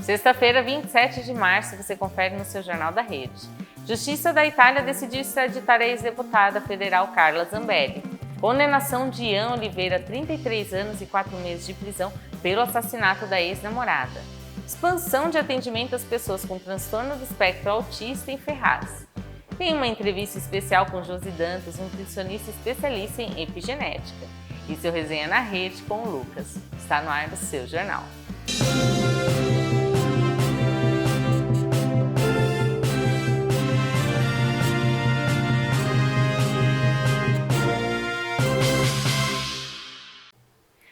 Sexta-feira, 27 de março, você confere no seu Jornal da Rede. Justiça da Itália decidiu extraditar a ex-deputada federal Carla Zambelli. Condenação de Ian Oliveira, 33 anos e 4 meses de prisão pelo assassinato da ex-namorada. Expansão de atendimento às pessoas com transtorno do espectro autista em Ferraz. Tem uma entrevista especial com Josi Dantas, nutricionista especialista em epigenética. E seu Resenha na Rede com o Lucas. Está no ar do seu jornal.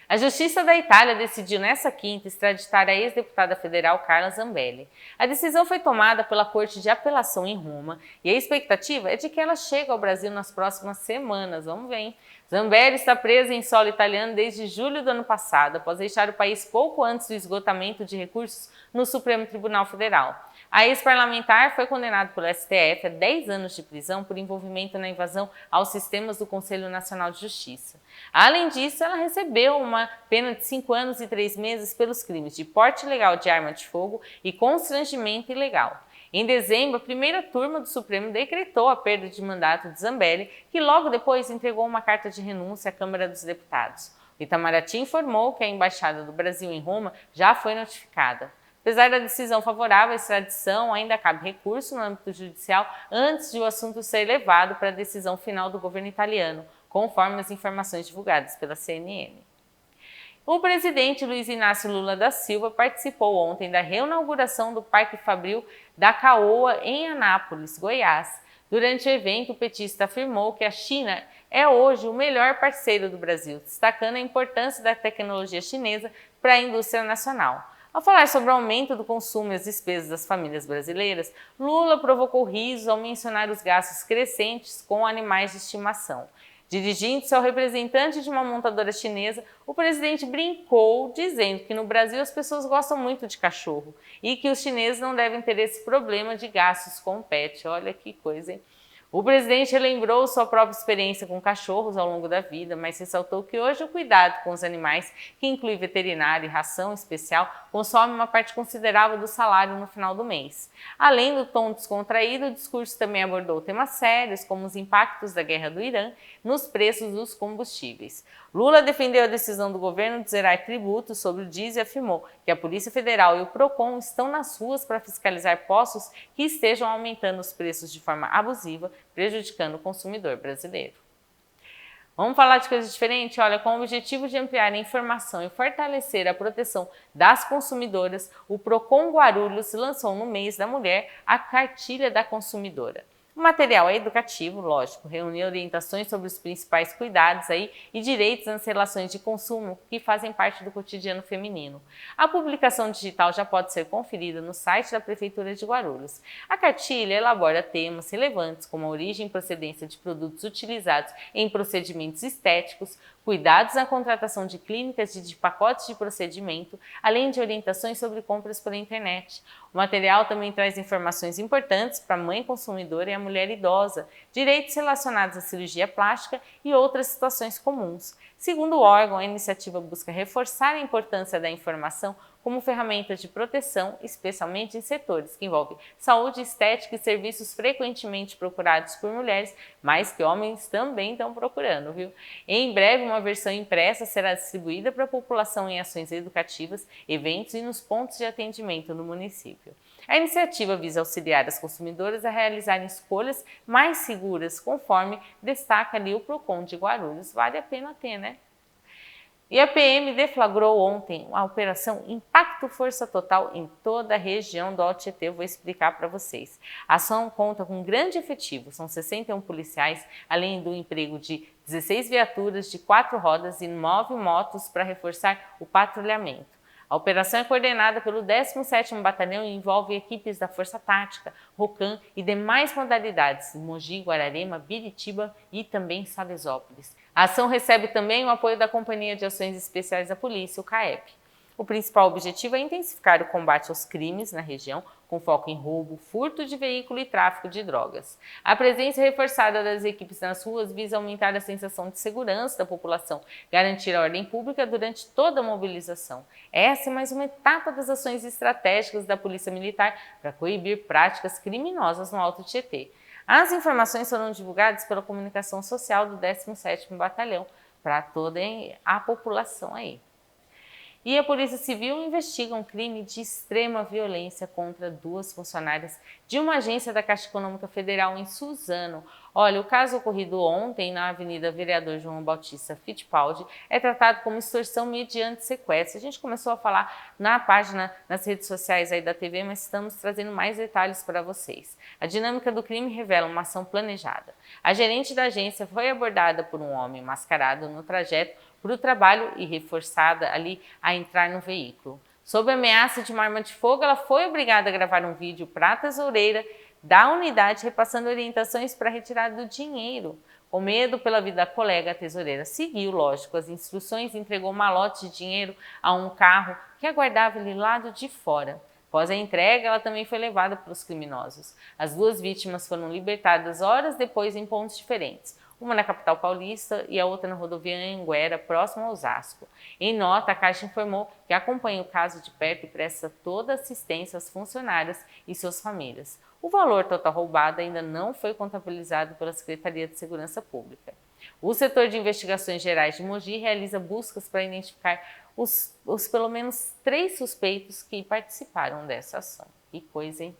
A Justiça da Itália decidiu nesta quinta extraditar a ex-deputada federal Carla Zambelli. A decisão foi tomada pela Corte de Apelação em Roma e a expectativa é de que ela chegue ao Brasil nas próximas semanas. Vamos ver, hein? Zambelli está presa em solo italiano desde julho do ano passado, após deixar o país pouco antes do esgotamento de recursos no Supremo Tribunal Federal. A ex-parlamentar foi condenada pelo STF a 10 anos de prisão por envolvimento na invasão aos sistemas do Conselho Nacional de Justiça. Além disso, ela recebeu uma pena de 5 anos e 3 meses pelos crimes de porte ilegal de arma de fogo e constrangimento ilegal. Em dezembro, a primeira turma do Supremo decretou a perda de mandato de Zambelli, que logo depois entregou uma carta de renúncia à Câmara dos Deputados. O Itamaraty informou que a Embaixada do Brasil em Roma já foi notificada. Apesar da decisão favorável à extradição, ainda cabe recurso no âmbito judicial antes de o assunto ser levado para a decisão final do governo italiano, conforme as informações divulgadas pela CNN. O presidente Luiz Inácio Lula da Silva participou ontem da reinauguração do Parque Fabril da Caoa em Anápolis, Goiás. Durante o evento, o petista afirmou que a China é hoje o melhor parceiro do Brasil, destacando a importância da tecnologia chinesa para a indústria nacional. Ao falar sobre o aumento do consumo e as despesas das famílias brasileiras, Lula provocou risos ao mencionar os gastos crescentes com animais de estimação. Dirigindo-se ao representante de uma montadora chinesa, o presidente brincou, dizendo que no Brasil as pessoas gostam muito de cachorro e que os chineses não devem ter esse problema de gastos com o pet. Olha que coisa, hein? O presidente relembrou sua própria experiência com cachorros ao longo da vida, mas ressaltou que hoje o cuidado com os animais, que inclui veterinário e ração especial, consome uma parte considerável do salário no final do mês. Além do tom descontraído, o discurso também abordou temas sérios, como os impactos da guerra do Irã nos preços dos combustíveis. Lula defendeu a decisão do governo de zerar tributos sobre o diesel e afirmou que a Polícia Federal e o PROCON estão nas ruas para fiscalizar postos que estejam aumentando os preços de forma abusiva, prejudicando o consumidor brasileiro. Vamos falar de coisa diferente? Olha, com o objetivo de ampliar a informação e fortalecer a proteção das consumidoras, o PROCON Guarulhos lançou no mês da mulher a Cartilha da Consumidora. O material é educativo, lógico, reúne orientações sobre os principais cuidados e direitos nas relações de consumo que fazem parte do cotidiano feminino. A publicação digital já pode ser conferida no site da Prefeitura de Guarulhos. A cartilha elabora temas relevantes como a origem e procedência de produtos utilizados em procedimentos estéticos, cuidados na contratação de clínicas e de pacotes de procedimento, além de orientações sobre compras pela internet. O material também traz informações importantes para a mãe consumidora e a mulher idosa, direitos relacionados à cirurgia plástica e outras situações comuns. Segundo o órgão, a iniciativa busca reforçar a importância da informação como ferramenta de proteção, especialmente em setores que envolvem saúde, estética e serviços frequentemente procurados por mulheres, mas que homens também estão procurando, viu? Em breve, uma versão impressa será distribuída para a população em ações educativas, eventos e nos pontos de atendimento no município. A iniciativa visa auxiliar as consumidoras a realizarem escolhas mais seguras, conforme destaca ali o PROCON de Guarulhos. Vale a pena ter, né? E a PM deflagrou ontem a operação Impacto Força Total em toda a região do Alto Tietê. Eu vou explicar para vocês. A ação conta com um grande efetivo, são 61 policiais, além do emprego de 16 viaturas de 4 rodas e 9 motos para reforçar o patrulhamento. A operação é coordenada pelo 17º Batalhão e envolve equipes da Força Tática, ROCAM e demais modalidades, Mogi, Guararema, Biritiba e também Salesópolis. A ação recebe também o apoio da Companhia de Ações Especiais da Polícia, o CAEP. O principal objetivo é intensificar o combate aos crimes na região, com foco em roubo, furto de veículo e tráfico de drogas. A presença reforçada das equipes nas ruas visa aumentar a sensação de segurança da população, garantir a ordem pública durante toda a mobilização. Essa é mais uma etapa das ações estratégicas da Polícia Militar para coibir práticas criminosas no Alto Tietê. As informações foram divulgadas pela comunicação social do 17º Batalhão para toda a população aí. E a Polícia Civil investiga um crime de extrema violência contra 2 funcionárias de uma agência da Caixa Econômica Federal em Suzano. Olha, o caso ocorrido ontem na Avenida Vereador João Bautista Fittipaldi é tratado como extorsão mediante sequestro. A gente começou a falar na página, nas redes sociais aí da TV, mas estamos trazendo mais detalhes para vocês. A dinâmica do crime revela uma ação planejada. A gerente da agência foi abordada por um homem mascarado no trajeto para o trabalho e reforçada ali a entrar no veículo. Sob ameaça de uma arma de fogo, ela foi obrigada a gravar um vídeo para a tesoureira da unidade, repassando orientações para a retirada do dinheiro. Com medo pela vida da colega, a tesoureira seguiu, lógico, as instruções e entregou um malote de dinheiro a um carro que aguardava ali lado de fora. Após a entrega, ela também foi levada pelos criminosos. As 2 vítimas foram libertadas horas depois em pontos diferentes. Uma na capital paulista e a outra na rodovia Anhanguera, próximo a Osasco. Em nota, a Caixa informou que acompanha o caso de perto e presta toda a assistência às funcionárias e suas famílias. O valor total roubado ainda não foi contabilizado pela Secretaria de Segurança Pública. O setor de investigações gerais de Mogi realiza buscas para identificar os pelo menos 3 suspeitos que participaram dessa ação. Que coisa, hein?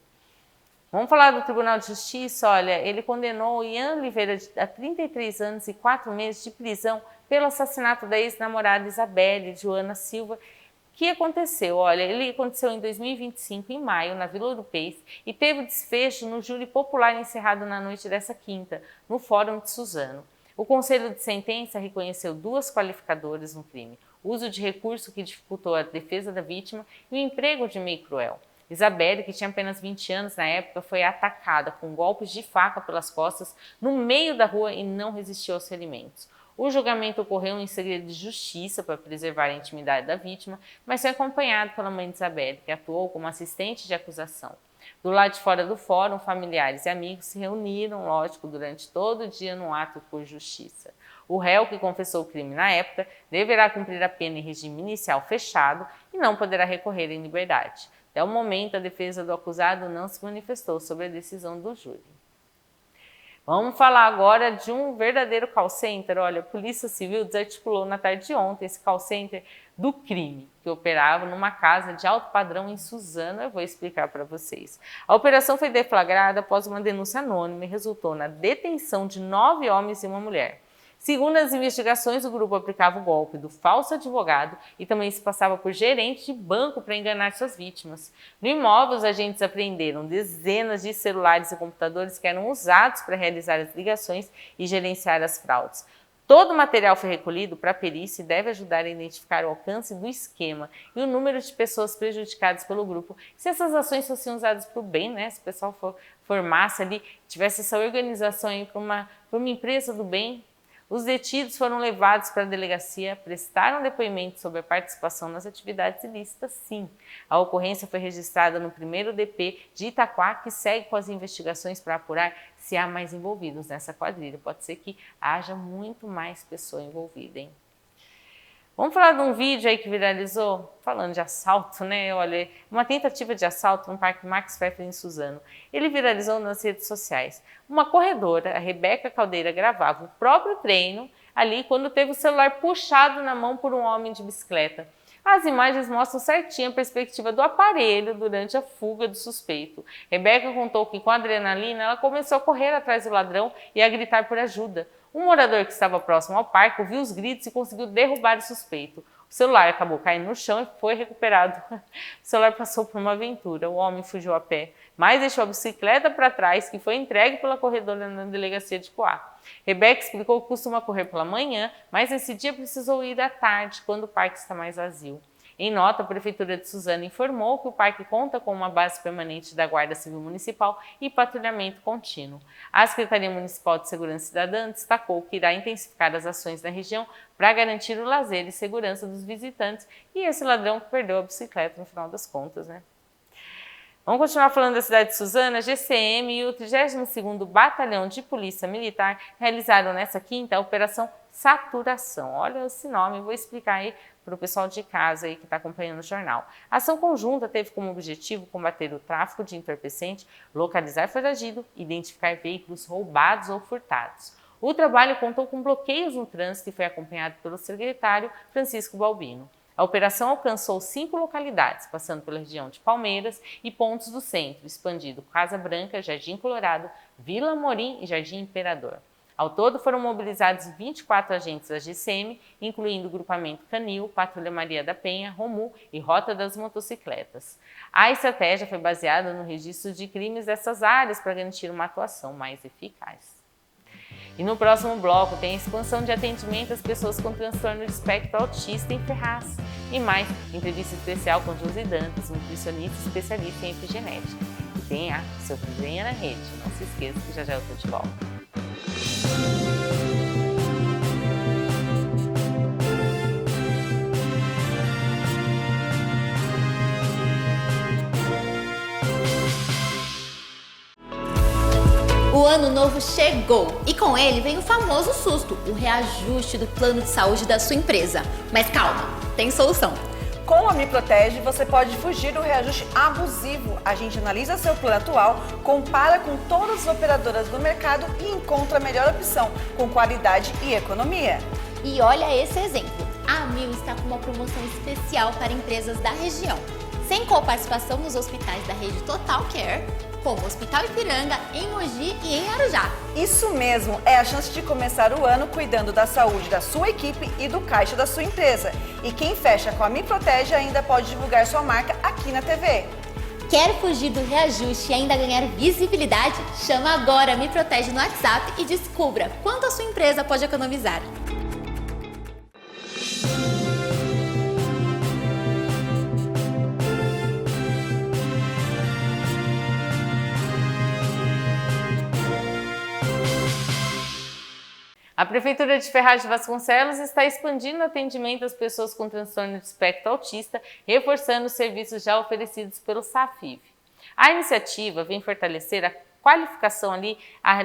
Vamos falar do Tribunal de Justiça. Olha, ele condenou Ian Oliveira a 33 anos e 4 meses de prisão pelo assassinato da ex-namorada Isabelle Joana Silva, que aconteceu, olha, ele aconteceu em 2025, em maio, na Vila Ouro Preto, e teve desfecho no júri popular encerrado na noite dessa quinta, no Fórum de Suzano. O Conselho de Sentença reconheceu 2 qualificadoras no crime: uso de recurso que dificultou a defesa da vítima e o emprego de meio cruel. Isabelle, que tinha apenas 20 anos na época, foi atacada com golpes de faca pelas costas no meio da rua e não resistiu aos ferimentos. O julgamento ocorreu em segredo de justiça para preservar a intimidade da vítima, mas foi acompanhado pela mãe de Isabelle, que atuou como assistente de acusação. Do lado de fora do fórum, familiares e amigos se reuniram, lógico, durante todo o dia num ato por justiça. O réu, que confessou o crime na época, deverá cumprir a pena em regime inicial fechado e não poderá recorrer em liberdade. Até o momento, a defesa do acusado não se manifestou sobre a decisão do júri. Vamos falar agora de um verdadeiro call center. Olha, a Polícia Civil desarticulou na tarde de ontem esse call center do crime, que operava numa casa de alto padrão em Suzano. Eu vou explicar para vocês. A operação foi deflagrada após uma denúncia anônima e resultou na detenção de 9 homens e uma mulher. Segundo as investigações, o grupo aplicava o golpe do falso advogado e também se passava por gerente de banco para enganar suas vítimas. No imóvel, os agentes apreenderam dezenas de celulares e computadores que eram usados para realizar as ligações e gerenciar as fraudes. Todo o material foi recolhido para a perícia e deve ajudar a identificar o alcance do esquema e o número de pessoas prejudicadas pelo grupo. Se essas ações fossem usadas para o bem, né? Se o pessoal formasse ali, tivesse essa organização aí para uma empresa do bem. Os detidos foram levados para a delegacia, prestaram depoimento sobre a participação nas atividades ilícitas, sim. A ocorrência foi registrada no 1º DP de Itaquá, que segue com as investigações para apurar se há mais envolvidos nessa quadrilha. Pode ser que haja muito mais pessoa envolvida, hein? Vamos falar de um vídeo aí que viralizou, falando de assalto, né? Olha, uma tentativa de assalto no Parque Max Pfeffer em Suzano. Ele viralizou nas redes sociais. Uma corredora, a Rebeca Caldeira, gravava o próprio treino ali quando teve o celular puxado na mão por um homem de bicicleta. As imagens mostram certinho a perspectiva do aparelho durante a fuga do suspeito. Rebeca contou que com a adrenalina ela começou a correr atrás do ladrão e a gritar por ajuda. Um morador que estava próximo ao parque ouviu os gritos e conseguiu derrubar o suspeito. O celular acabou caindo no chão e foi recuperado. O celular passou por uma aventura. O homem fugiu a pé, mas deixou a bicicleta para trás, que foi entregue pela corredora na delegacia de Poá. Rebeca explicou que costuma correr pela manhã, mas nesse dia precisou ir à tarde, quando o parque está mais vazio. Em nota, a Prefeitura de Suzano informou que o parque conta com uma base permanente da Guarda Civil Municipal e patrulhamento contínuo. A Secretaria Municipal de Segurança Cidadã destacou que irá intensificar as ações na região para garantir o lazer e segurança dos visitantes e esse ladrão que perdeu a bicicleta no final das contas, né? Vamos continuar falando da cidade de Suzano. A GCM e o 32º Batalhão de Polícia Militar realizaram nessa quinta a Operação Saturação. Olha esse nome, vou explicar aí para o pessoal de casa aí que está acompanhando o jornal. A ação conjunta teve como objetivo combater o tráfico de entorpecente, localizar foragido, identificar veículos roubados ou furtados. O trabalho contou com bloqueios no trânsito e foi acompanhado pelo secretário Francisco Balbino. A operação alcançou 5 localidades, passando pela região de Palmeiras e pontos do centro, expandindo Casa Branca, Jardim Colorado, Vila Amorim e Jardim Imperador. Ao todo, foram mobilizados 24 agentes da GCM, incluindo o grupamento Canil, Patrulha Maria da Penha, Romu e Rota das Motocicletas. A estratégia foi baseada no registro de crimes dessas áreas para garantir uma atuação mais eficaz. E no próximo bloco tem a expansão de atendimento às pessoas com transtorno de espectro autista em Ferraz. E mais, entrevista especial com Josi Dantas, nutricionista especialista em epigenética. E tem a Surpresinha na Rede. Não se esqueça que já eu estou de volta. O ano novo chegou e com ele vem o famoso susto, o reajuste do plano de saúde da sua empresa. Mas calma, tem solução. Com a Me Protege, você pode fugir do reajuste abusivo. A gente analisa seu plano atual, compara com todas as operadoras do mercado e encontra a melhor opção, com qualidade e economia. E olha esse exemplo. A Amil está com uma promoção especial para empresas da região. Sem coparticipação nos hospitais da rede Total Care, como o Hospital Ipiranga, em Mogi e em Arujá. Isso mesmo, é a chance de começar o ano cuidando da saúde da sua equipe e do caixa da sua empresa. E quem fecha com a Me Protege ainda pode divulgar sua marca aqui na TV. Quer fugir do reajuste e ainda ganhar visibilidade? Chama agora a Me Protege no WhatsApp e descubra quanto a sua empresa pode economizar. A Prefeitura de Ferraz de Vasconcelos está expandindo o atendimento às pessoas com transtorno de espectro autista, reforçando os serviços já oferecidos pelo SAFIV. A iniciativa vem fortalecer a qualificação ali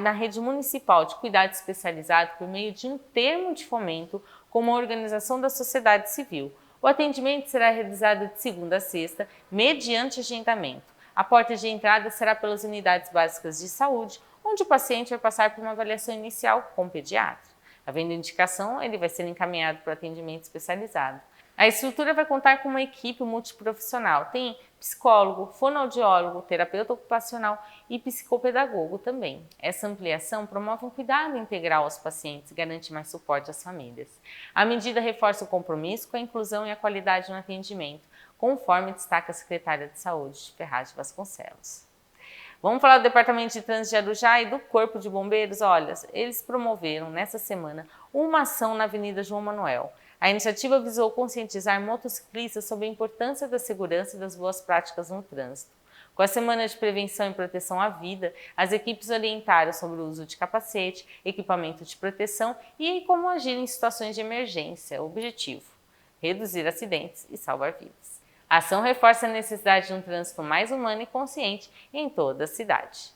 na rede municipal de cuidado especializado por meio de um termo de fomento com uma organização da sociedade civil. O atendimento será realizado de segunda a sexta, mediante agendamento. A porta de entrada será pelas unidades básicas de saúde, onde o paciente vai passar por uma avaliação inicial com o pediatra. Havendo indicação, ele vai ser encaminhado para o atendimento especializado. A estrutura vai contar com uma equipe multiprofissional. Tem psicólogo, fonoaudiólogo, terapeuta ocupacional e psicopedagogo também. Essa ampliação promove um cuidado integral aos pacientes e garante mais suporte às famílias. A medida reforça o compromisso com a inclusão e a qualidade no atendimento, conforme destaca a secretária de Saúde de Ferraz de Vasconcelos. Vamos falar do Departamento de Trânsito de Arujá e do Corpo de Bombeiros? Olha, eles promoveram nessa semana uma ação na Avenida João Manuel. A iniciativa visou conscientizar motociclistas sobre a importância da segurança e das boas práticas no trânsito. Com a Semana de Prevenção e Proteção à Vida, as equipes orientaram sobre o uso de capacete, equipamento de proteção e como agir em situações de emergência. O objetivo: reduzir acidentes e salvar vidas. A ação reforça a necessidade de um trânsito mais humano e consciente em toda a cidade.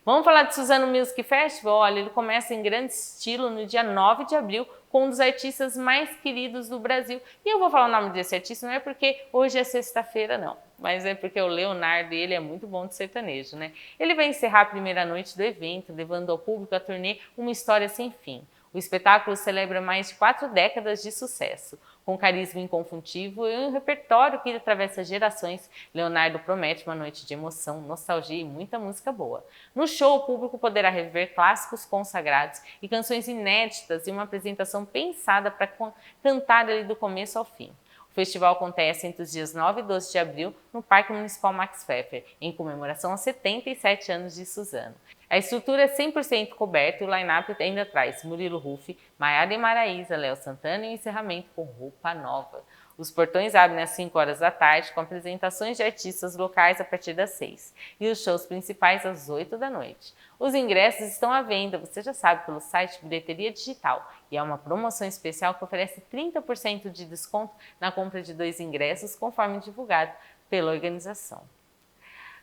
Vamos falar de Suzano Music Festival? Olha, ele começa em grande estilo no dia 9 de abril com um dos artistas mais queridos do Brasil. E eu vou falar o nome desse artista, não é porque hoje é sexta-feira, não, mas é porque o Leonardo, ele é muito bom de sertanejo, né? Ele vai encerrar a primeira noite do evento, levando ao público a turnê Uma História Sem Fim. O espetáculo celebra mais de 4 décadas de sucesso. Com carisma inconfundível e um repertório que atravessa gerações, Leonardo promete uma noite de emoção, nostalgia e muita música boa. No show, o público poderá reviver clássicos consagrados e canções inéditas e uma apresentação pensada para cantar ali do começo ao fim. O festival acontece entre os dias 9 e 12 de abril no Parque Municipal Max Pfeffer, em comemoração aos 77 anos de Suzano. A estrutura é 100% coberta e o line-up ainda traz Murilo Ruffi, Maiara e Maraísa, Léo Santana e o encerramento com Roupa Nova. Os portões abrem às 5 horas da tarde, com apresentações de artistas locais a partir das 6 e os shows principais às 8 da noite. Os ingressos estão à venda, você já sabe, pelo site Bilheteria Digital, e é uma promoção especial que oferece 30% de desconto na compra de 2 ingressos, conforme divulgado pela organização.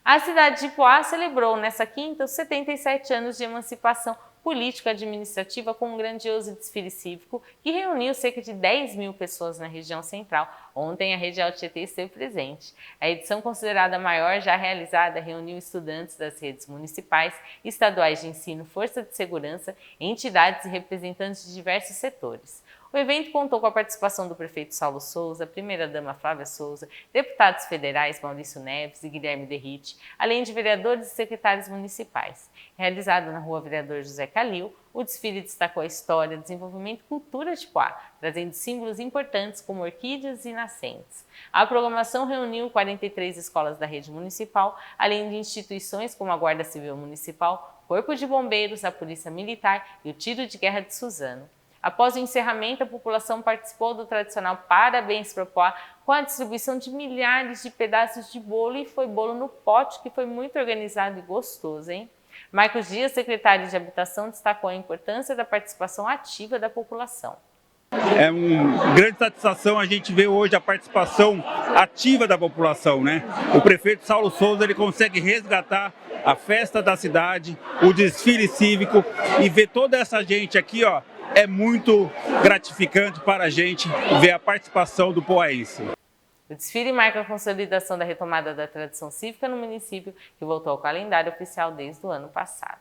A cidade de Ipoá celebrou nesta quinta os 77 anos de emancipação político-administrativa com um grandioso desfile cívico que reuniu cerca de 10 mil pessoas na região central. Ontem a Rede Alto Tietê esteve presente. A edição, considerada a maior já realizada, reuniu estudantes das redes municipais, estaduais de ensino, força de segurança, entidades e representantes de diversos setores. O evento contou com a participação do prefeito Saulo Souza, primeira-dama Flávia Souza, deputados federais Maurício Neves e Guilherme Derrite, além de vereadores e secretários municipais. Realizado na Rua Vereador José Calil, o desfile destacou a história, desenvolvimento e cultura de Ipoá, trazendo símbolos importantes como orquídeas e nascentes. A programação reuniu 43 escolas da rede municipal, além de instituições como a Guarda Civil Municipal, Corpo de Bombeiros, a Polícia Militar e o Tiro de Guerra de Suzano. Após o encerramento, a população participou do tradicional Parabéns para Ipoá, com a distribuição de milhares de pedaços de bolo, e foi bolo no pote, que foi muito organizado e gostoso, hein? Marcos Dias, secretário de Habitação, destacou a importância da participação ativa da população. É uma grande satisfação a gente ver hoje a participação ativa da população, né? O prefeito Saulo Souza, ele consegue resgatar a festa da cidade, o desfile cívico, e ver toda essa gente aqui, ó, é muito gratificante para a gente ver a participação do poaense. O desfile marca a consolidação da retomada da tradição cívica no município, que voltou ao calendário oficial desde o ano passado.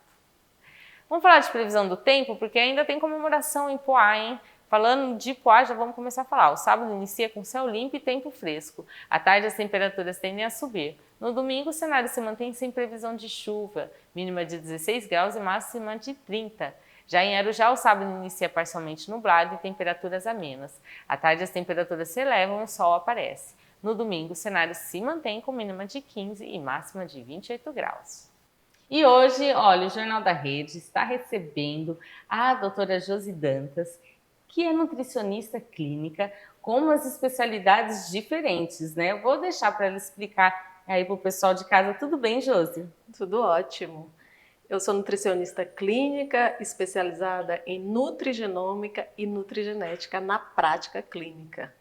Vamos falar de previsão do tempo, porque ainda tem comemoração em Ipoá, hein? Falando de Ipoá, já vamos começar a falar. O sábado inicia com céu limpo e tempo fresco. À tarde, as temperaturas tendem a subir. No domingo, o cenário se mantém sem previsão de chuva, mínima de 16 graus e máxima de 30. Já em Arujá, o sábado inicia parcialmente nublado e temperaturas amenas. À tarde, as temperaturas se elevam e o sol aparece. No domingo, o cenário se mantém com mínima de 15 e máxima de 28 graus. E hoje, olha, o Jornal da Rede está recebendo a doutora Josi Dantas, que é nutricionista clínica com umas especialidades diferentes, né? Eu vou deixar para ela explicar aí para o pessoal de casa. Tudo bem, Josi? Tudo ótimo. Eu sou nutricionista clínica especializada em nutrigenômica e nutrigenética na prática clínica.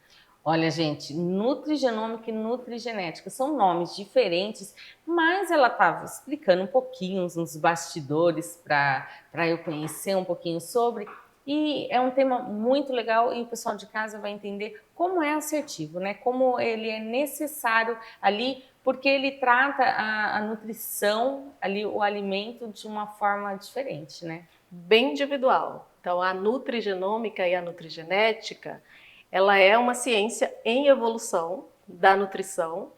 Olha, gente, nutrigenômica e nutrigenética são nomes diferentes, mas ela estava explicando um pouquinho nos bastidores para eu conhecer um pouquinho sobre. E é um tema muito legal e o pessoal de casa vai entender como é assertivo, né? Como ele é necessário ali, porque ele trata a nutrição, ali, o alimento, de uma forma diferente, né? Bem individual. Então, a nutrigenômica e a nutrigenética, ela é uma ciência em evolução da nutrição,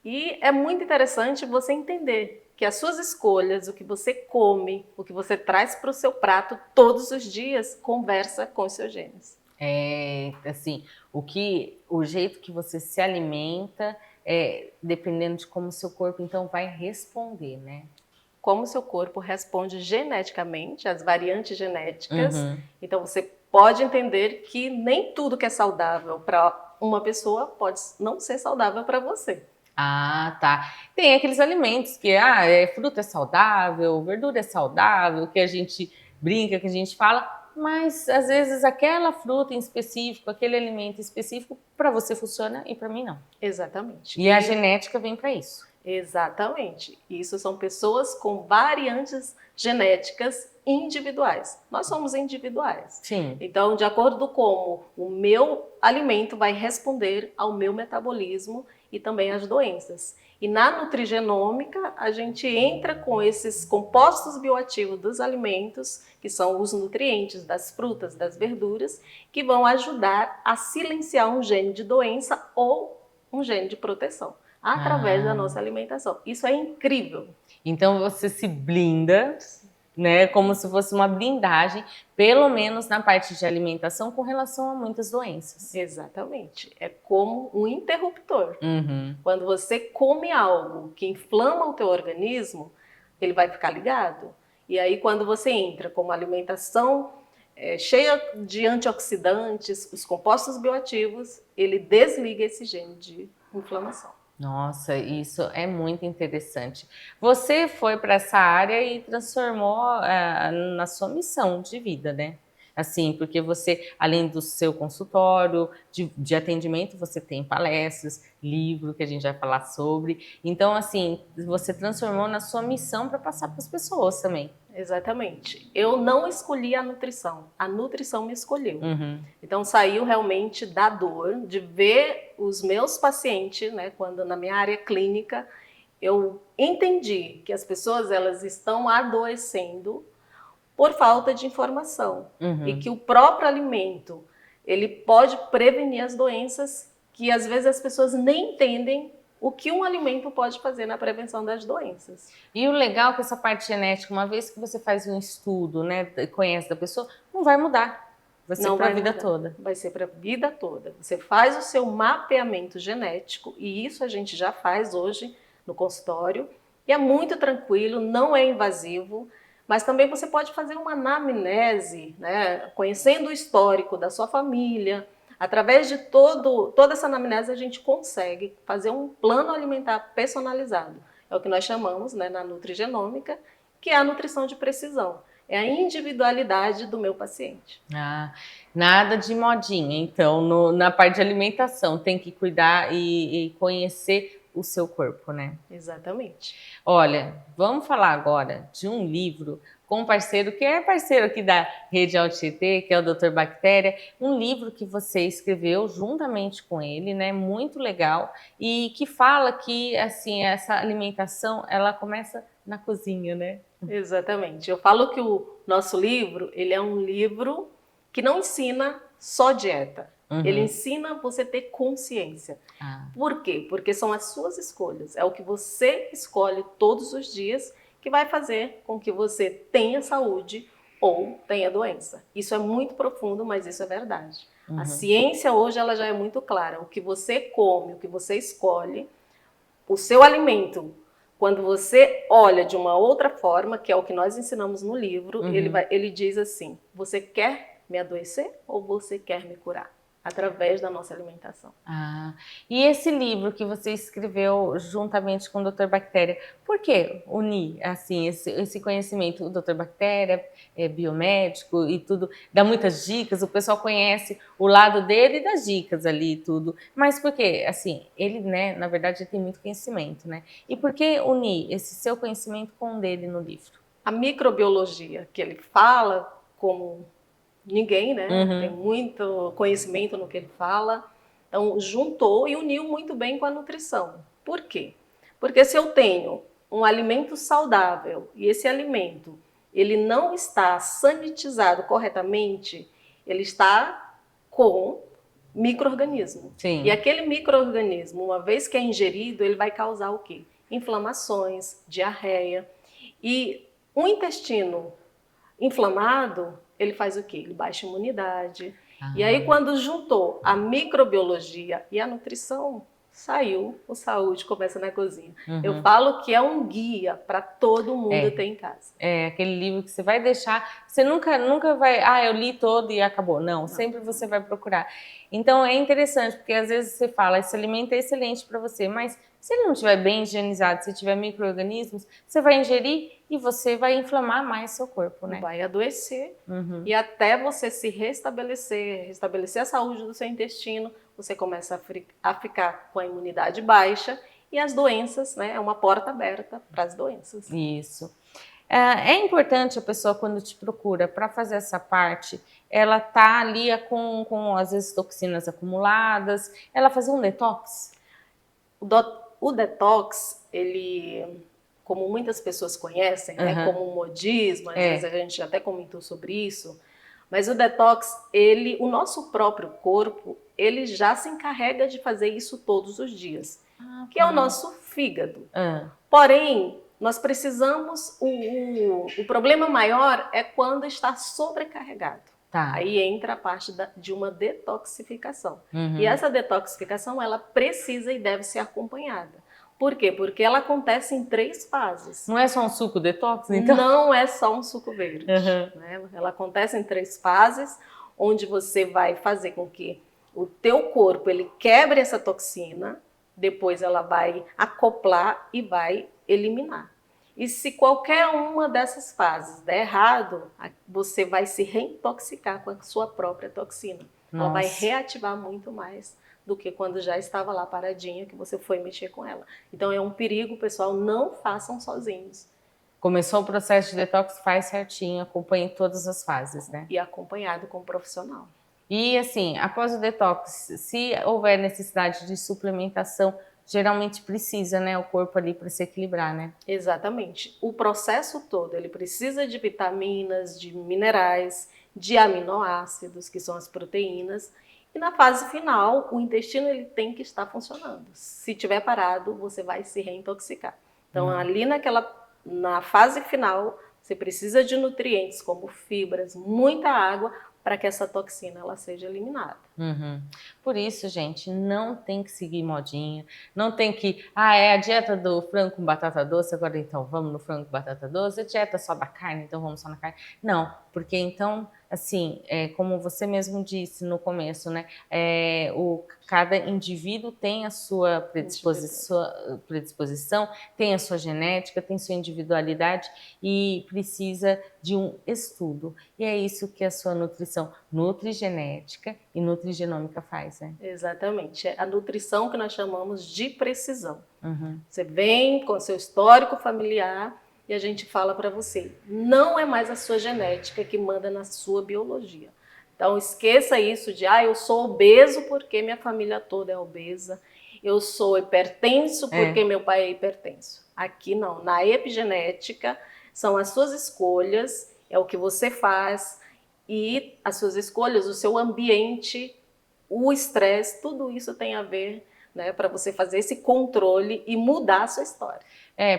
e é muito interessante você entender que as suas escolhas, o que você come, o que você traz para o seu prato todos os dias, conversa com os seus genes. É, assim, o jeito que você se alimenta, dependendo de como o seu corpo, então, vai responder, né? Como o seu corpo responde geneticamente, as variantes genéticas. Então, você pode entender que nem tudo que é saudável para uma pessoa pode não ser saudável para você. Ah, tá. Tem aqueles alimentos que, fruta é saudável, verdura é saudável, que a gente brinca, que a gente fala, mas às vezes aquela fruta em específico, aquele alimento específico, para você funciona e para mim não. Exatamente. E a genética vem para isso. Exatamente. Isso são pessoas com variantes genéticas individuais. Nós somos individuais. Sim. Então, de acordo com como o meu alimento vai responder ao meu metabolismo e também às doenças. E na nutrigenômica, a gente entra com esses compostos bioativos dos alimentos, que são os nutrientes das frutas, das verduras, que vão ajudar a silenciar um gene de doença ou um gene de proteção, através da nossa alimentação. Isso é incrível. Então você se blinda, né, como se fosse uma blindagem, pelo menos na parte de alimentação, com relação a muitas doenças. Exatamente. É como um interruptor. Quando você come algo que inflama o teu organismo, ele vai ficar ligado. E aí, quando você entra com uma alimentação cheia de antioxidantes, os compostos bioativos, ele desliga esse gene de inflamação. Nossa, isso é muito interessante. Você foi para essa área e transformou na sua missão de vida, né? Assim, porque você, além do seu consultório de atendimento, você tem palestras, livro que a gente vai falar sobre. Então, assim, você transformou na sua missão para passar para as pessoas também. Exatamente. Eu não escolhi a nutrição me escolheu. Uhum. Então saiu realmente da dor de ver os meus pacientes, né, quando na minha área clínica, eu entendi que as pessoas elas estão adoecendo por falta de informação e que o próprio alimento ele pode prevenir as doenças que às vezes as pessoas nem entendem o que um alimento pode fazer na prevenção das doenças. E o legal é que essa parte genética, uma vez que você faz um estudo, né, conhece da pessoa, não vai mudar. Vai ser para a vida toda. Vai ser para a vida toda. Você faz o seu mapeamento genético e isso a gente já faz hoje no consultório. E é muito tranquilo, não é invasivo. Mas também você pode fazer uma anamnese, né, conhecendo o histórico da sua família. Através de toda essa anamnese, a gente consegue fazer um plano alimentar personalizado. É o que nós chamamos, né, na nutrigenômica, que é a nutrição de precisão. É a individualidade do meu paciente. Nada de modinha. Então, na parte de alimentação, tem que cuidar e conhecer o seu corpo, né? Exatamente. Olha, vamos falar agora de um livro com um parceiro que é parceiro aqui da Rede Altietê, que é o Dr. Bactéria, um livro que você escreveu juntamente com ele, né? Muito legal e que fala que assim essa alimentação ela começa na cozinha, né? Exatamente. Eu falo que o nosso livro ele é um livro que não ensina só dieta. Ele ensina você a ter consciência. Por quê? Porque são as suas escolhas. É o que você escolhe todos os dias que vai fazer com que você tenha saúde ou tenha doença. Isso é muito profundo, mas isso é verdade. A ciência hoje ela já é muito clara. O que você come, o que você escolhe, o seu alimento, quando você olha de uma outra forma, que é o que nós ensinamos no livro, ele diz assim, você quer me adoecer ou você quer me curar? Através da nossa alimentação. E esse livro que você escreveu juntamente com o Dr. Bactéria, por que unir assim, esse conhecimento? O Dr. Bactéria é biomédico e tudo, dá muitas dicas, o pessoal conhece o lado dele e das dicas ali e tudo, mas por que? Assim, ele, né, na verdade, ele tem muito conhecimento, né? E por que unir esse seu conhecimento com o dele no livro? A microbiologia que ele fala como ninguém, né? Tem muito conhecimento no que ele fala. Então, juntou e uniu muito bem com a nutrição. Por quê? Porque se eu tenho um alimento saudável e esse alimento ele não está sanitizado corretamente, ele está com micro-organismo. E aquele micro-organismo, uma vez que é ingerido, ele vai causar o quê? Inflamações, diarreia. E um intestino inflamado, ele faz o quê? Ele baixa a imunidade. E aí, quando juntou a microbiologia e a nutrição, saiu o Saúde Começa na Cozinha. Eu falo que é um guia para todo mundo ter em casa. É aquele livro que você vai deixar, você nunca vai, eu li todo e acabou. Não, sempre você vai procurar. Então é interessante, porque às vezes você fala, esse alimento é excelente para você, mas se ele não estiver bem higienizado, se tiver micro-organismos, você vai ingerir e você vai inflamar mais seu corpo, né? Vai adoecer e até você se restabelecer a saúde do seu intestino, você começa a ficar com a imunidade baixa e as doenças, né? É uma porta aberta para as doenças. Isso. É importante a pessoa, quando te procura para fazer essa parte, ela tá ali com, às vezes, toxinas acumuladas, ela fazer um detox? O detox, ele, como muitas pessoas conhecem, né, como um modismo, às vezes a gente até comentou sobre isso, mas o detox, o nosso próprio corpo, ele já se encarrega de fazer isso todos os dias, que é o nosso fígado. Porém, nós precisamos, o problema maior é quando está sobrecarregado. Aí entra a parte de uma detoxificação. E essa detoxificação, ela precisa e deve ser acompanhada. Por quê? Porque ela acontece em 3 fases. Não é só um suco detox, então? Não é só um suco verde. Uhum. Né? Ela acontece em 3 fases, onde você vai fazer com que o teu corpo ele quebre essa toxina, depois ela vai acoplar e vai eliminar. E se qualquer uma dessas fases der errado, você vai se reintoxicar com a sua própria toxina. Ela vai reativar muito mais do que quando já estava lá paradinha, que você foi mexer com ela. Então é um perigo, pessoal, não façam sozinhos. Começou o processo de detox, faz certinho, acompanhe todas as fases, né? E acompanhado com um profissional. E assim, após o detox, se houver necessidade de suplementação, geralmente precisa, né, o corpo ali para se equilibrar, né? Exatamente. O processo todo, ele precisa de vitaminas, de minerais, de aminoácidos, que são as proteínas. E na fase final, o intestino ele tem que estar funcionando. Se tiver parado, você vai se reintoxicar. Então, ali na fase final, você precisa de nutrientes como fibras, muita água, para que essa toxina ela seja eliminada. Uhum. Por isso, gente, não tem que seguir modinha, não tem que, é a dieta do frango com batata doce, agora então vamos no frango com batata doce, a dieta só da carne, então vamos só na carne. Não, porque então, assim, como você mesmo disse no começo, né, cada indivíduo tem a sua predisposição, tem a sua genética, tem sua individualidade e precisa de um estudo. E é isso que a sua nutrição nutrigenética e nutrigenômica faz, né? Exatamente. É a nutrição que nós chamamos de precisão. Uhum. Você vem com seu histórico familiar e a gente fala para você, não é mais a sua genética que manda na sua biologia. Então esqueça isso de, eu sou obeso porque minha família toda é obesa, eu sou hipertenso porque meu pai é hipertenso. Aqui não, na epigenética são as suas escolhas, é o que você faz e as suas escolhas, o seu ambiente, o estresse, tudo isso tem a ver, né, para você fazer esse controle e mudar a sua história.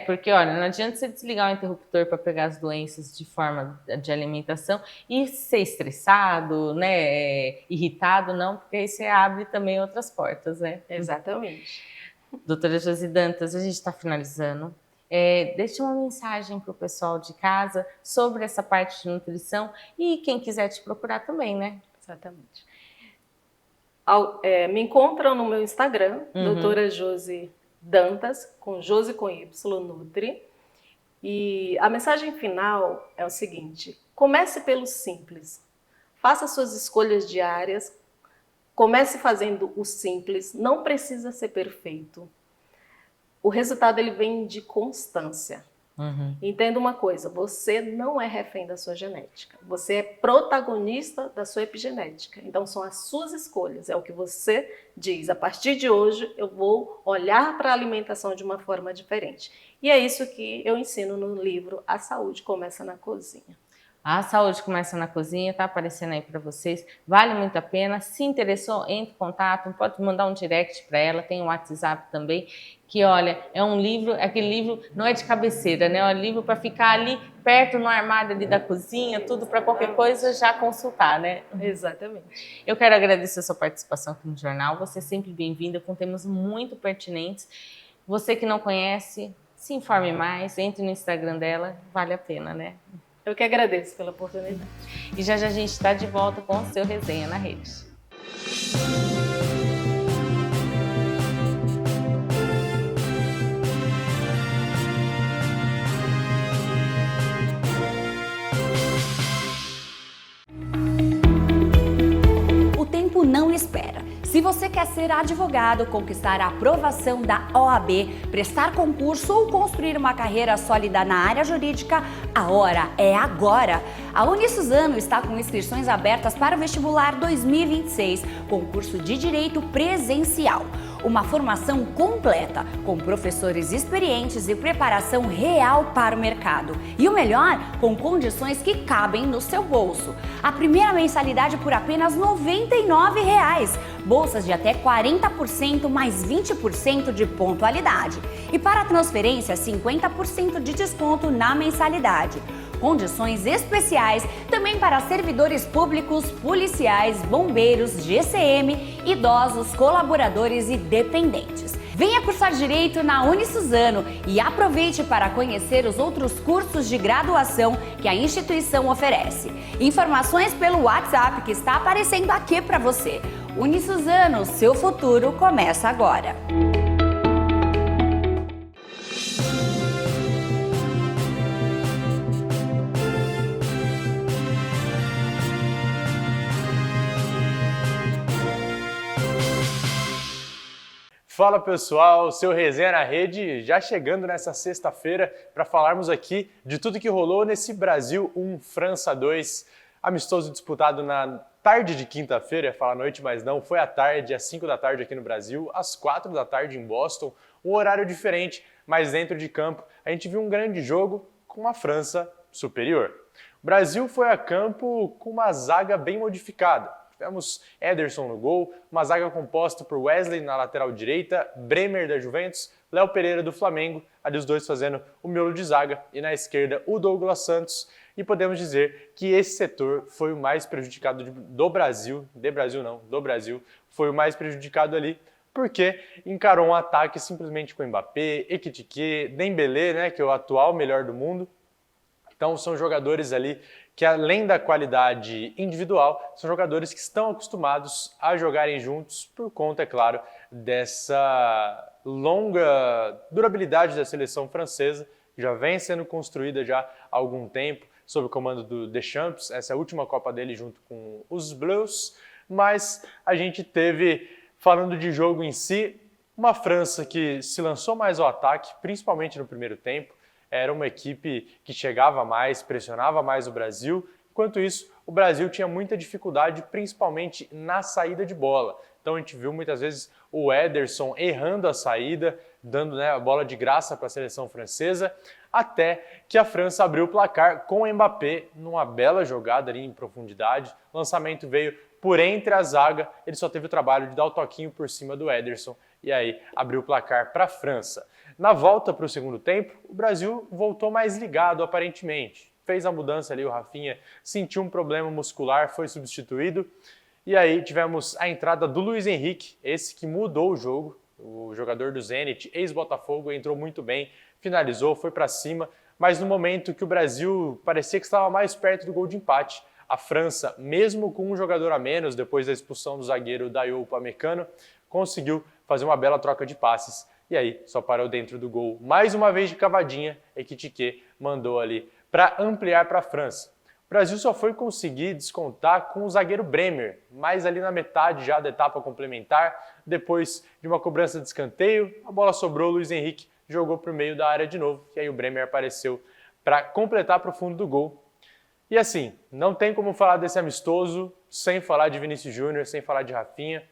Porque olha, não adianta você desligar o interruptor para pegar as doenças de forma de alimentação e ser estressado, né, irritado, não, porque aí você abre também outras portas, né? Exatamente. Doutora Josi Dantas, a gente está finalizando. Deixa uma mensagem para o pessoal de casa sobre essa parte de nutrição e quem quiser te procurar também, né? Exatamente. Me encontram no meu Instagram, doutora Josi Dantas, com Josi com Y, Nutri. E a mensagem final é o seguinte: comece pelo simples. Faça suas escolhas diárias. Comece fazendo o simples. Não precisa ser perfeito. O resultado ele vem de constância. Entenda uma coisa, você não é refém da sua genética. Você é protagonista da sua epigenética. Então são as suas escolhas, é o que você diz. A partir de hoje eu vou olhar para a alimentação de uma forma diferente. E é isso que eu ensino no livro A Saúde Começa na Cozinha. A Saúde Começa na Cozinha, tá aparecendo aí para vocês, vale muito a pena. Se interessou, entre em contato, pode mandar um direct para ela, tem o WhatsApp também, que olha, é um livro, aquele livro não é de cabeceira, né? É um livro para ficar ali perto no armário ali da cozinha, tudo para qualquer coisa já consultar, né? Exatamente. Eu quero agradecer a sua participação aqui no jornal, você é sempre bem-vinda, com temas muito pertinentes. Você que não conhece, se informe mais, entre no Instagram dela, vale a pena, né? Eu que agradeço pela oportunidade. E já a gente está de volta com o seu Resenha na Rede. O tempo não espera. Se você quer ser advogado, conquistar a aprovação da OAB, prestar concurso ou construir uma carreira sólida na área jurídica, a hora é agora! A Unisuzano está com inscrições abertas para o vestibular 2026, concurso de direito presencial. Uma formação completa, com professores experientes e preparação real para o mercado. E o melhor, com condições que cabem no seu bolso. A primeira mensalidade por apenas R$ 99,00. Bolsas de até 40% mais 20% de pontualidade. E para a transferência, 50% de desconto na mensalidade. Condições especiais também para servidores públicos, policiais, bombeiros, GCM, idosos, colaboradores e dependentes. Venha cursar Direito na Unisuzano e aproveite para conhecer os outros cursos de graduação que a instituição oferece. Informações pelo WhatsApp que está aparecendo aqui para você. Unisuzano, seu futuro começa agora. Fala pessoal, seu Resenha na Rede já chegando nessa sexta-feira para falarmos aqui de tudo que rolou nesse Brasil 1, França 2, amistoso disputado na tarde de quinta-feira, ia falar noite, mas não, foi à tarde, às 5 da tarde aqui no Brasil, às 4 da tarde em Boston, um horário diferente, mas dentro de campo a gente viu um grande jogo com uma França superior. O Brasil foi a campo com uma zaga bem modificada. Tivemos Ederson no gol, uma zaga composta por Wesley na lateral direita, Bremer da Juventus, Léo Pereira do Flamengo, ali os dois fazendo o miolo de zaga, e na esquerda o Douglas Santos. E podemos dizer que esse setor foi o mais prejudicado do Brasil, do Brasil, foi o mais prejudicado ali, porque encarou um ataque simplesmente com Mbappé, Ekitike, Dembélé, né, que é o atual melhor do mundo. Então são jogadores ali que, além da qualidade individual, são jogadores que estão acostumados a jogarem juntos por conta, é claro, dessa longa durabilidade da seleção francesa, que já vem sendo construída já há algum tempo, sob o comando do Deschamps. Essa é a última Copa dele junto com os Bleus, mas a gente teve, falando de jogo em si, uma França que se lançou mais ao ataque, principalmente no primeiro tempo. Era uma equipe que chegava mais, pressionava mais o Brasil. Enquanto isso, o Brasil tinha muita dificuldade, principalmente na saída de bola. Então a gente viu muitas vezes o Ederson errando a saída, dando, né, a bola de graça para a seleção francesa, até que a França abriu o placar com o Mbappé numa bela jogada ali em profundidade. O lançamento veio por entre a zaga, ele só teve o trabalho de dar o toquinho por cima do Ederson e aí abriu o placar para a França. Na volta para o segundo tempo, o Brasil voltou mais ligado aparentemente. Fez a mudança ali, o Rafinha sentiu um problema muscular, foi substituído. E aí tivemos a entrada do Luiz Henrique, esse que mudou o jogo. O jogador do Zenit, ex-Botafogo, entrou muito bem, finalizou, foi para cima. Mas no momento que o Brasil parecia que estava mais perto do gol de empate, a França, mesmo com um jogador a menos, depois da expulsão do zagueiro Dayot Upamecano, conseguiu fazer uma bela troca de passes. E aí, só parou dentro do gol. Mais uma vez de cavadinha, Ekitike mandou ali para ampliar para a França. O Brasil só foi conseguir descontar com o zagueiro Bremer, mais ali na metade já da etapa complementar. Depois de uma cobrança de escanteio, a bola sobrou, Luiz Henrique jogou para o meio da área de novo. E aí o Bremer apareceu para completar para o fundo do gol. E assim, não tem como falar desse amistoso sem falar de Vinícius Júnior, sem falar de Rafinha.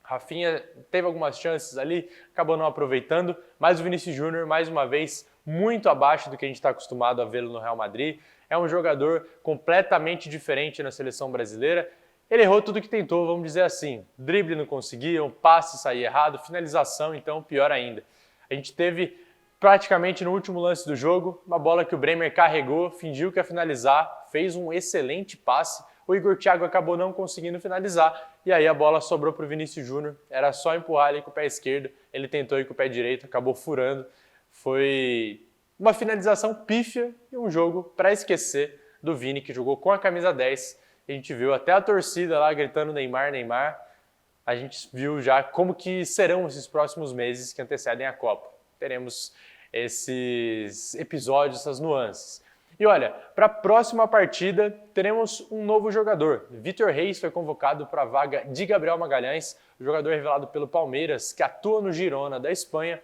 Rafinha teve algumas chances ali, acabou não aproveitando, mas o Vinícius Júnior, mais uma vez, muito abaixo do que a gente está acostumado a vê-lo no Real Madrid. É um jogador completamente diferente na seleção brasileira. Ele errou tudo que tentou, vamos dizer assim. Drible não conseguia, um passe saía errado, finalização, então, pior ainda. A gente teve, praticamente no último lance do jogo, uma bola que o Bremer carregou, fingiu que ia finalizar, fez um excelente passe. O Igor Thiago acabou não conseguindo finalizar e aí a bola sobrou para o Vinícius Júnior. Era só empurrar ali com o pé esquerdo, ele tentou ir com o pé direito, acabou furando. Foi uma finalização pífia e um jogo para esquecer do Vini, que jogou com a camisa 10. A gente viu até a torcida lá gritando Neymar, Neymar. A gente viu já como que serão esses próximos meses que antecedem a Copa. Teremos esses episódios, essas nuances. E olha, para a próxima partida teremos um novo jogador. Vitor Reis foi convocado para a vaga de Gabriel Magalhães, o jogador revelado pelo Palmeiras, que atua no Girona da Espanha.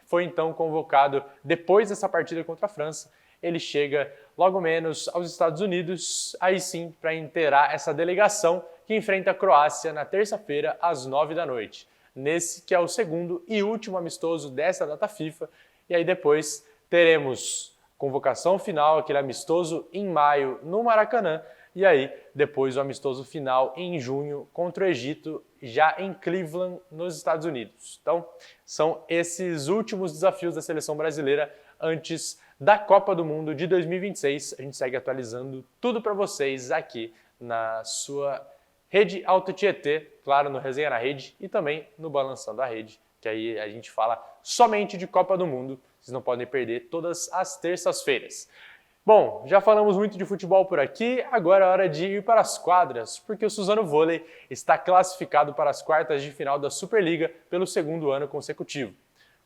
Foi então convocado depois dessa partida contra a França. Ele chega logo menos aos Estados Unidos, aí sim para inteirar essa delegação que enfrenta a Croácia na terça-feira às 9 da noite. Nesse que é o segundo e último amistoso dessa data FIFA. E aí depois teremos convocação final, aquele amistoso em maio no Maracanã, e aí depois o amistoso final em junho contra o Egito, já em Cleveland, nos Estados Unidos. Então, são esses últimos desafios da seleção brasileira antes da Copa do Mundo de 2026. A gente segue atualizando tudo para vocês aqui na sua rede Auto Tietê, claro, no Resenha na Rede e também no Balançando a Rede, que aí a gente fala somente de Copa do Mundo. Vocês não podem perder todas as terças-feiras. Bom, já falamos muito de futebol por aqui, agora é hora de ir para as quadras, porque o Suzano Vôlei está classificado para as quartas de final da Superliga pelo segundo ano consecutivo.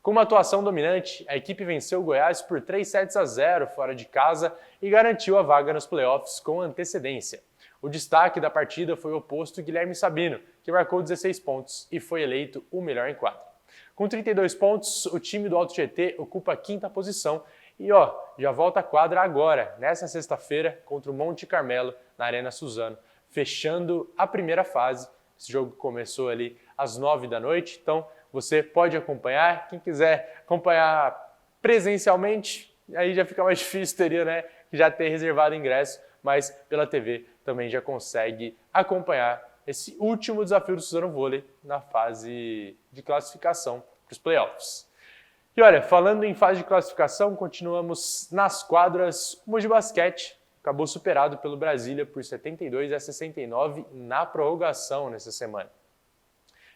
Com uma atuação dominante, a equipe venceu o Goiás por 3-0 fora de casa e garantiu a vaga nos playoffs com antecedência. O destaque da partida foi o oposto Guilherme Sabino, que marcou 16 pontos e foi eleito o melhor em quadra. Com 32 pontos, o time do Alto Tietê ocupa a 5ª posição e já volta à quadra agora, nesta sexta-feira, contra o Monte Carmelo, na Arena Suzano, fechando a primeira fase. Esse jogo começou ali às 9 da noite, então você pode acompanhar. Quem quiser acompanhar presencialmente, aí já fica mais difícil, teria, né, que já ter reservado ingresso, mas pela TV também já consegue acompanhar esse último desafio do Suzano Vôlei na fase de classificação para os playoffs. E olha, falando em fase de classificação, continuamos nas quadras. O Mogi Basquete acabou superado pelo Brasília por 72-69 na prorrogação nessa semana.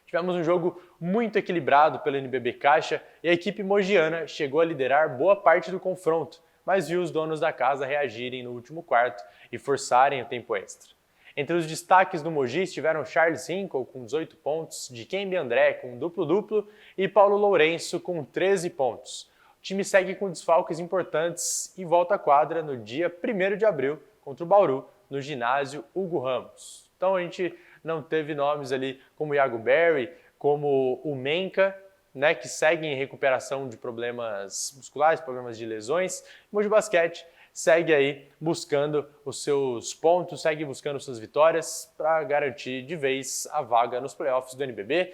Tivemos um jogo muito equilibrado pelo NBB Caixa e a equipe mogiana chegou a liderar boa parte do confronto, mas viu os donos da casa reagirem no último quarto e forçarem o tempo extra. Entre os destaques do Mogi estiveram Charles Hinkle com 18 pontos, Dikembe André com duplo-duplo e Paulo Lourenço com 13 pontos. O time segue com desfalques importantes e volta à quadra no dia 1º de abril contra o Bauru, no ginásio Hugo Ramos. Então a gente não teve nomes ali como o Iago Berry, como o Menka, né, que seguem em recuperação de problemas musculares, problemas de lesões. O Mogi Basquete segue aí buscando os seus pontos, segue buscando suas vitórias para garantir de vez a vaga nos playoffs do NBB.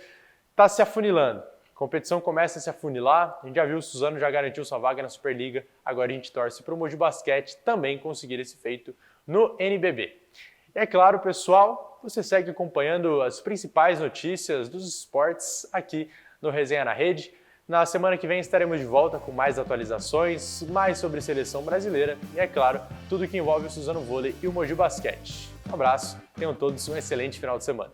Está se afunilando. A competição começa a se afunilar. A gente já viu o Suzano já garantiu sua vaga na Superliga. Agora a gente torce para o Mogi Basquete também conseguir esse feito no NBB. E é claro, pessoal, você segue acompanhando as principais notícias dos esportes aqui no Resenha na Rede. Na semana que vem estaremos de volta com mais atualizações, mais sobre seleção brasileira e, é claro, tudo que envolve o Suzano Vôlei e o Mogi Basquete. Um abraço, tenham todos um excelente final de semana.